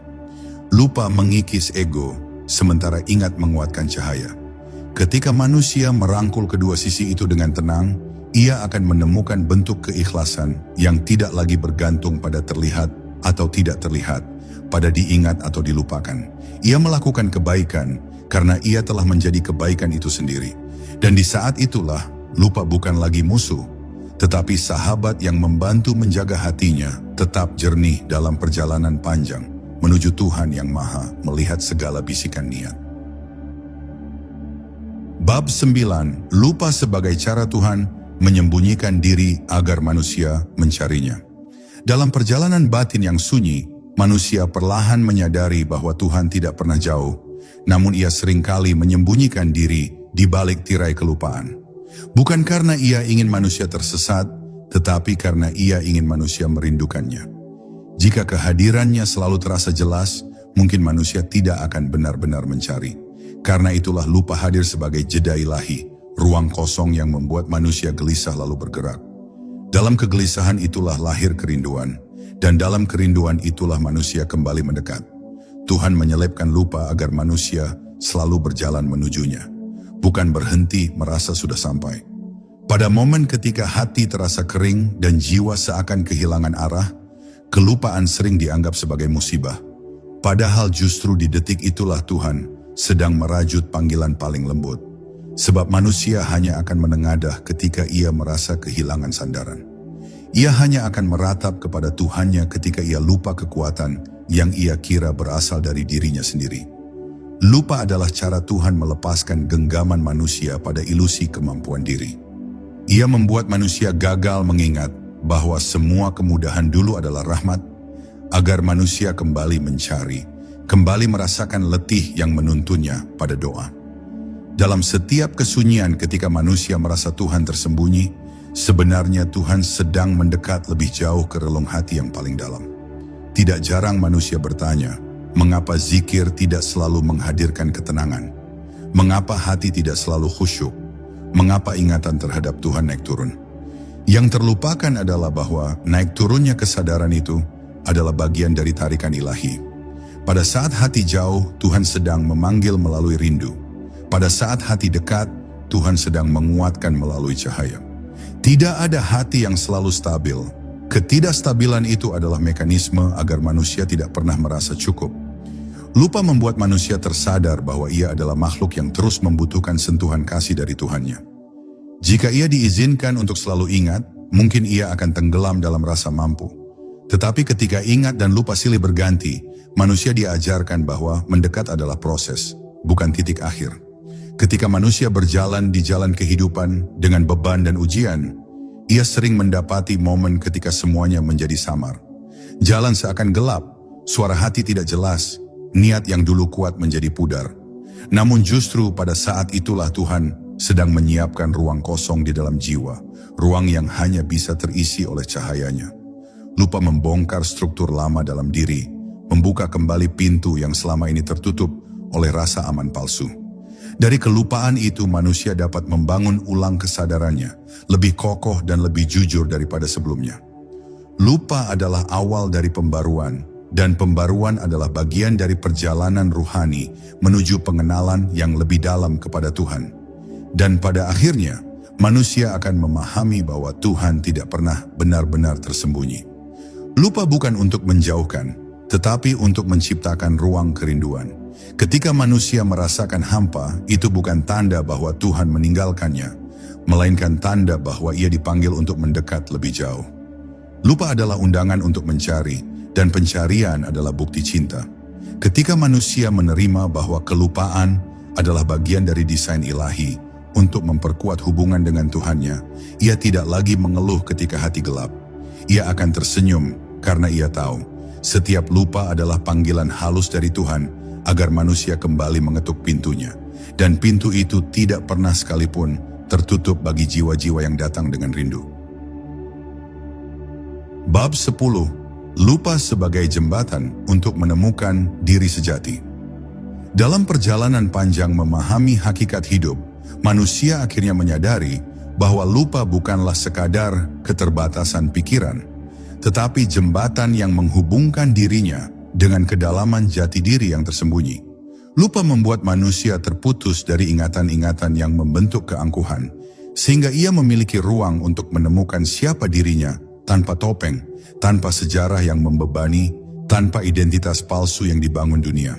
Lupa mengikis ego, sementara ingat menguatkan cahaya. Ketika manusia merangkul kedua sisi itu dengan tenang, ia akan menemukan bentuk keikhlasan yang tidak lagi bergantung pada terlihat atau tidak terlihat, pada diingat atau dilupakan. Ia melakukan kebaikan karena ia telah menjadi kebaikan itu sendiri. Dan di saat itulah, lupa bukan lagi musuh, tetapi sahabat yang membantu menjaga hatinya tetap jernih dalam perjalanan panjang menuju Tuhan yang Maha melihat segala bisikan niat. Bab 9. Lupa sebagai cara Tuhan menyembunyikan diri agar manusia mencarinya. Dalam perjalanan batin yang sunyi, manusia perlahan menyadari bahwa Tuhan tidak pernah jauh, namun ia seringkali menyembunyikan diri di balik tirai kelupaan. Bukan karena ia ingin manusia tersesat, tetapi karena ia ingin manusia merindukannya. Jika kehadirannya selalu terasa jelas, mungkin manusia tidak akan benar-benar mencari. Karena itulah lupa hadir sebagai jeda ilahi, ruang kosong yang membuat manusia gelisah lalu bergerak. Dalam kegelisahan itulah lahir kerinduan, dan dalam kerinduan itulah manusia kembali mendekat. Tuhan menyelipkan lupa agar manusia selalu berjalan menujunya, bukan berhenti merasa sudah sampai. Pada momen ketika hati terasa kering dan jiwa seakan kehilangan arah, kelupaan sering dianggap sebagai musibah. Padahal justru di detik itulah Tuhan sedang merajut panggilan paling lembut. Sebab manusia hanya akan menengadah ketika ia merasa kehilangan sandaran. Ia hanya akan meratap kepada Tuhannya ketika ia lupa kekuatan yang ia kira berasal dari dirinya sendiri. Lupa adalah cara Tuhan melepaskan genggaman manusia pada ilusi kemampuan diri. Ia membuat manusia gagal mengingat bahwa semua kemudahan dulu adalah rahmat, agar manusia kembali mencari, kembali merasakan letih yang menuntunnya pada doa. Dalam setiap kesunyian ketika manusia merasa Tuhan tersembunyi, sebenarnya Tuhan sedang mendekat lebih jauh ke relung hati yang paling dalam. Tidak jarang manusia bertanya, mengapa zikir tidak selalu menghadirkan ketenangan? Mengapa hati tidak selalu khusyuk? Mengapa ingatan terhadap Tuhan naik turun? Yang terlupakan adalah bahwa naik turunnya kesadaran itu adalah bagian dari tarikan ilahi. Pada saat hati jauh, Tuhan sedang memanggil melalui rindu. Pada saat hati dekat, Tuhan sedang menguatkan melalui cahaya. Tidak ada hati yang selalu stabil. Ketidakstabilan itu adalah mekanisme agar manusia tidak pernah merasa cukup. Lupa membuat manusia tersadar bahwa ia adalah makhluk yang terus membutuhkan sentuhan kasih dari Tuhannya. Jika ia diizinkan untuk selalu ingat, mungkin ia akan tenggelam dalam rasa mampu. Tetapi ketika ingat dan lupa silih berganti, manusia diajarkan bahwa mendekat adalah proses, bukan titik akhir. Ketika manusia berjalan di jalan kehidupan dengan beban dan ujian, ia sering mendapati momen ketika semuanya menjadi samar. Jalan seakan gelap, suara hati tidak jelas, niat yang dulu kuat menjadi pudar. Namun justru pada saat itulah Tuhan sedang menyiapkan ruang kosong di dalam jiwa, ruang yang hanya bisa terisi oleh cahayanya. Lupa membongkar struktur lama dalam diri, membuka kembali pintu yang selama ini tertutup oleh rasa aman palsu. Dari kelupaan itu manusia dapat membangun ulang kesadarannya, lebih kokoh dan lebih jujur daripada sebelumnya. Lupa adalah awal dari pembaruan, dan pembaruan adalah bagian dari perjalanan ruhani menuju pengenalan yang lebih dalam kepada Tuhan. Dan pada akhirnya, manusia akan memahami bahwa Tuhan tidak pernah benar-benar tersembunyi. Lupa bukan untuk menjauhkan, tetapi untuk menciptakan ruang kerinduan. Ketika manusia merasakan hampa, itu bukan tanda bahwa Tuhan meninggalkannya, melainkan tanda bahwa ia dipanggil untuk mendekat lebih jauh. Lupa adalah undangan untuk mencari, dan pencarian adalah bukti cinta. Ketika manusia menerima bahwa kelupaan adalah bagian dari desain ilahi untuk memperkuat hubungan dengan Tuhannya, ia tidak lagi mengeluh ketika hati gelap. Ia akan tersenyum karena ia tahu setiap lupa adalah panggilan halus dari Tuhan agar manusia kembali mengetuk pintunya. Dan pintu itu tidak pernah sekalipun tertutup bagi jiwa-jiwa yang datang dengan rindu. Bab 10. Lupa sebagai jembatan untuk menemukan diri sejati. Dalam perjalanan panjang memahami hakikat hidup, manusia akhirnya menyadari bahwa lupa bukanlah sekadar keterbatasan pikiran, tetapi jembatan yang menghubungkan dirinya dengan kedalaman jati diri yang tersembunyi. Lupa membuat manusia terputus dari ingatan-ingatan yang membentuk keangkuhan, sehingga ia memiliki ruang untuk menemukan siapa dirinya tanpa topeng, tanpa sejarah yang membebani, tanpa identitas palsu yang dibangun dunia.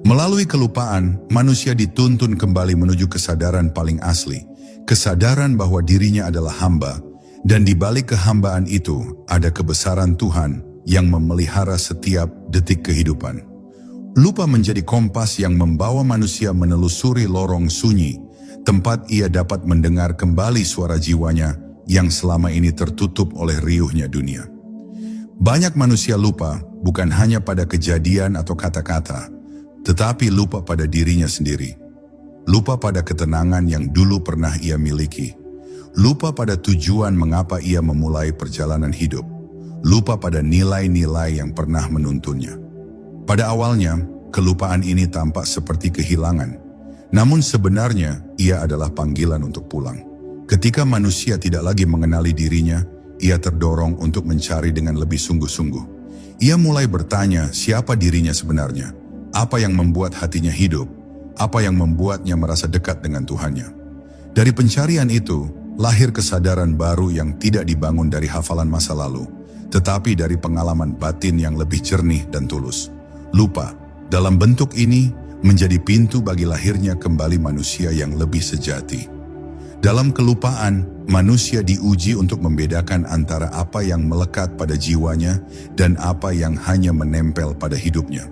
Melalui kelupaan, manusia dituntun kembali menuju kesadaran paling asli, kesadaran bahwa dirinya adalah hamba, dan di balik kehambaan itu ada kebesaran Tuhan yang memelihara setiap detik kehidupan. Lupa menjadi kompas yang membawa manusia menelusuri lorong sunyi, tempat ia dapat mendengar kembali suara jiwanya yang selama ini tertutup oleh riuhnya dunia. Banyak manusia lupa bukan hanya pada kejadian atau kata-kata, tetapi lupa pada dirinya sendiri. Lupa pada ketenangan yang dulu pernah ia miliki. Lupa pada tujuan mengapa ia memulai perjalanan hidup. Lupa pada nilai-nilai yang pernah menuntunnya. Pada awalnya, kelupaan ini tampak seperti kehilangan. Namun sebenarnya, ia adalah panggilan untuk pulang. Ketika manusia tidak lagi mengenali dirinya, ia terdorong untuk mencari dengan lebih sungguh-sungguh. Ia mulai bertanya siapa dirinya sebenarnya, apa yang membuat hatinya hidup, apa yang membuatnya merasa dekat dengan Tuhannya. Dari pencarian itu, lahir kesadaran baru yang tidak dibangun dari hafalan masa lalu, tetapi dari pengalaman batin yang lebih jernih dan tulus. Lupa, dalam bentuk ini, menjadi pintu bagi lahirnya kembali manusia yang lebih sejati. Dalam kelupaan, manusia diuji untuk membedakan antara apa yang melekat pada jiwanya dan apa yang hanya menempel pada hidupnya.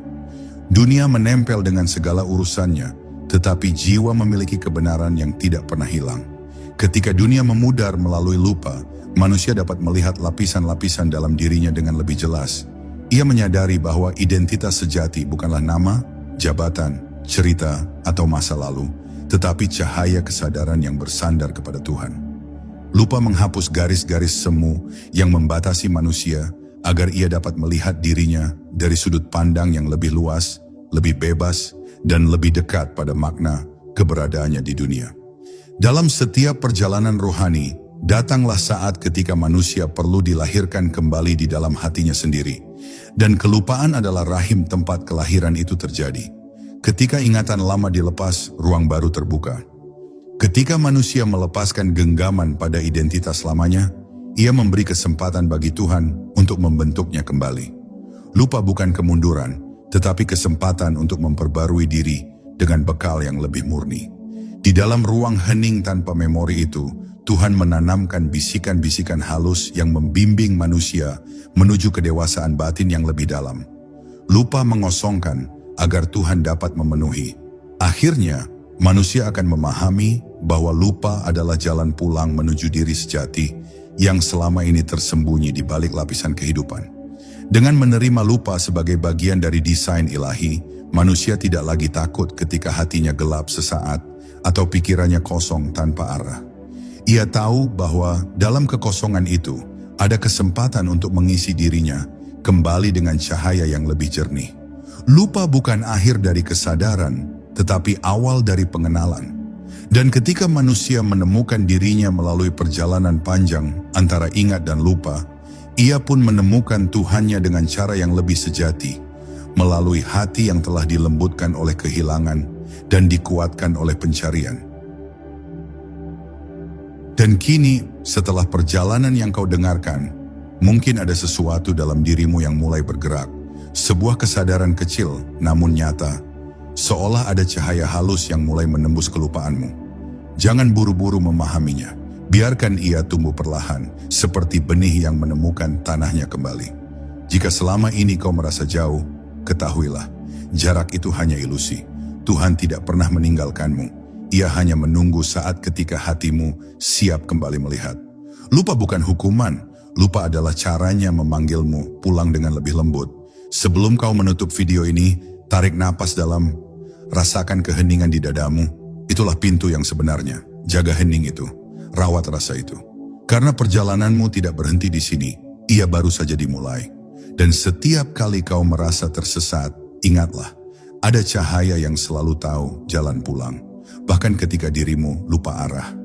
Dunia menempel dengan segala urusannya, tetapi jiwa memiliki kebenaran yang tidak pernah hilang. Ketika dunia memudar melalui lupa, manusia dapat melihat lapisan-lapisan dalam dirinya dengan lebih jelas. Ia menyadari bahwa identitas sejati bukanlah nama, jabatan, cerita, atau masa lalu, tetapi cahaya kesadaran yang bersandar kepada Tuhan. Lupa menghapus garis-garis semu yang membatasi manusia agar ia dapat melihat dirinya dari sudut pandang yang lebih luas, lebih bebas, dan lebih dekat pada makna keberadaannya di dunia. Dalam setiap perjalanan rohani, datanglah saat ketika manusia perlu dilahirkan kembali di dalam hatinya sendiri. Dan kelupaan adalah rahim tempat kelahiran itu terjadi. Ketika ingatan lama dilepas, ruang baru terbuka. Ketika manusia melepaskan genggaman pada identitas lamanya, ia memberi kesempatan bagi Tuhan untuk membentuknya kembali. Lupa bukan kemunduran, tetapi kesempatan untuk memperbarui diri dengan bekal yang lebih murni. Di dalam ruang hening tanpa memori itu, Tuhan menanamkan bisikan-bisikan halus yang membimbing manusia menuju kedewasaan batin yang lebih dalam. Lupa mengosongkan agar Tuhan dapat memenuhi. Akhirnya, manusia akan memahami bahwa lupa adalah jalan pulang menuju diri sejati yang selama ini tersembunyi di balik lapisan kehidupan. Dengan menerima lupa sebagai bagian dari desain ilahi, manusia tidak lagi takut ketika hatinya gelap sesaat atau pikirannya kosong tanpa arah. Ia tahu bahwa dalam kekosongan itu ada kesempatan untuk mengisi dirinya kembali dengan cahaya yang lebih jernih. Lupa bukan akhir dari kesadaran, tetapi awal dari pengenalan. Dan ketika manusia menemukan dirinya melalui perjalanan panjang antara ingat dan lupa, Ia pun menemukan Tuhannya dengan cara yang lebih sejati, melalui hati yang telah dilembutkan oleh kehilangan dan dikuatkan oleh pencarian. Dan kini, setelah perjalanan yang kau dengarkan, mungkin ada sesuatu dalam dirimu yang mulai bergerak, sebuah kesadaran kecil namun nyata, seolah ada cahaya halus yang mulai menembus kelupaanmu. Jangan buru-buru memahaminya. Biarkan ia tumbuh perlahan, seperti benih yang menemukan tanahnya kembali. Jika selama ini kau merasa jauh, ketahuilah, jarak itu hanya ilusi. Tuhan tidak pernah meninggalkanmu. Ia hanya menunggu saat ketika hatimu siap kembali melihat. Lupa bukan hukuman, lupa adalah caranya memanggilmu pulang dengan lebih lembut. Sebelum kau menutup video ini, tarik napas dalam, rasakan keheningan di dadamu. Itulah pintu yang sebenarnya. Jaga hening itu. Rawat rasa itu. Karena perjalananmu tidak berhenti di sini, ia baru saja dimulai. Dan setiap kali kau merasa tersesat, ingatlah, ada cahaya yang selalu tahu jalan pulang. Bahkan ketika dirimu lupa arah.